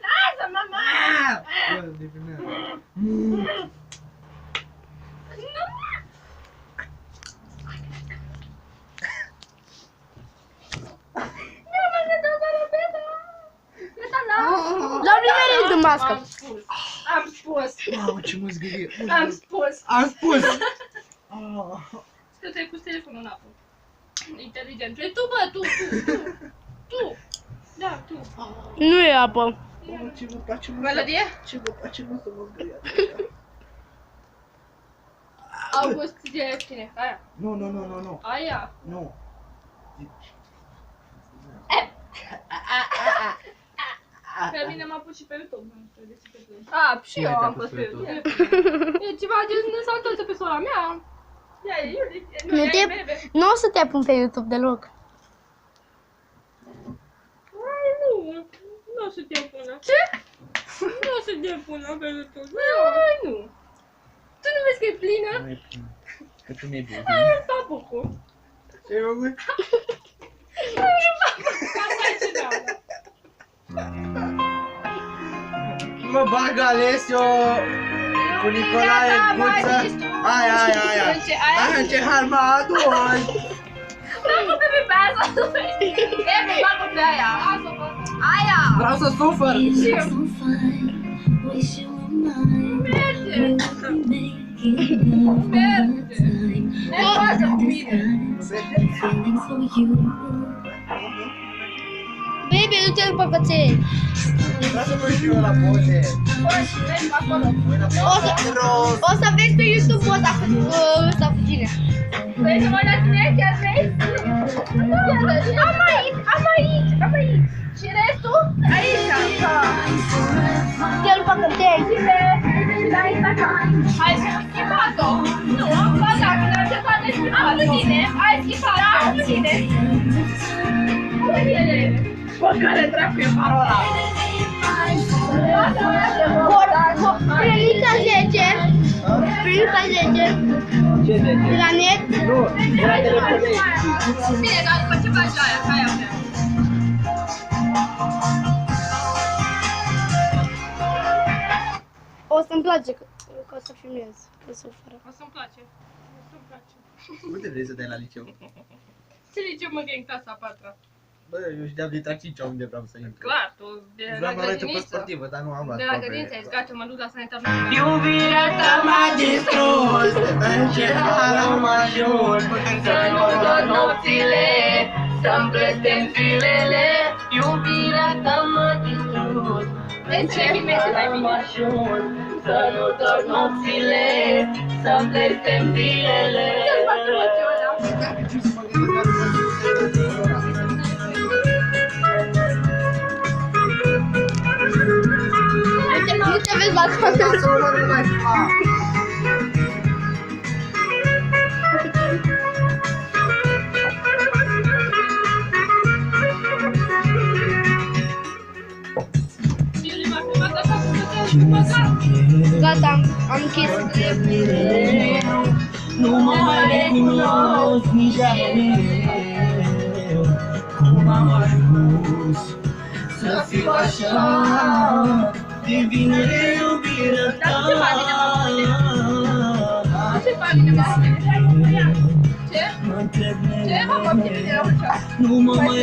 Lasă, mama! Dar nu mereu de mască. Am spus. Mamă, ce măzgărie. Am spus. Am spus. Stă-te cu telefonul în apă. Inteligent. Tu, bă, tu. Da, tu. Nu e apă. Mamă, ce vă place, mă. Melodie? Ce vă place, mă, să măzgăriați așa? August de cine? Aia. Nu. Aia. Nu. Pe mine m-a pus și pe YouTube. Nu știu de ce pe YouTube. A, și eu am pus pe YouTube. E ceva de nu s-a întâlnit pe sora mea. Ia, Iulie. Nu o să te pun pe YouTube deloc. Nu o să te pună. Ce? Nu o să te pună pe YouTube. Nu. Tu nu vezi că e plină? Nu e plin. Că tu mi-ai bine. Ai un tapucul. Ce-ai făcut? Asta e ce dau. Mă bag Alessio cu Nicolae Guță. Aia. Aia ce harma adun. Bagă pe asta, nu vezi? E, mă bagă pe aia. Aia. Vreau să sufăr. Și eu. Merge. Ne pasă cu mine. Baby, du-te după căței. Vreau să văd și eu la poze. Mergi acolo. O să vezi pe YouTube ăsta cu tine. Vrei să mă la tine? Chiar vrei? Am aici. Și restul? Aici. Du-te după căței. Ai schimbat-o. Nu, ba da, când am încercat de schimbat cu tine. Ai schimbat-o cu tine. Bă, care dracu e parola? Primița 10. Primița 10. Ce de ce? La net. Nu, era telefonul. Bine, dar după ce faci aia, ca aia vrea. O să-mi place că o să filmez. Că să fără. O să-mi place. Unde vrei să dai la liceu? Ce liceu mă că e în clasa a 4-a? Bă, eu știam de la 5 unde vreau să intru. Clar, tu de la Vreau să arăt pe grădiniță. sportivă, dar nu am luat. De la grădiniță ai zis, gata, mă duc la sanitar. Iubirea ta m-a distrus, în ce har am ajuns, Să nu dorm nopțile, să-mi blestem zilele. Iubirea ta m-a distrus, în ce har am ajuns, să nu dorm nopțile, să-mi blestem zilele. Ce-ți face mă ce ăla? Nu te vezi la cameră. Gata, am închis. Nu mă mai recunosc nici eu. Cum am ajuns să fiu așa? Devine iubirea ta. Ce faci mine, mama? Ce? Mă întreb Ce? Mă fac mine de la ușa. nu mă mai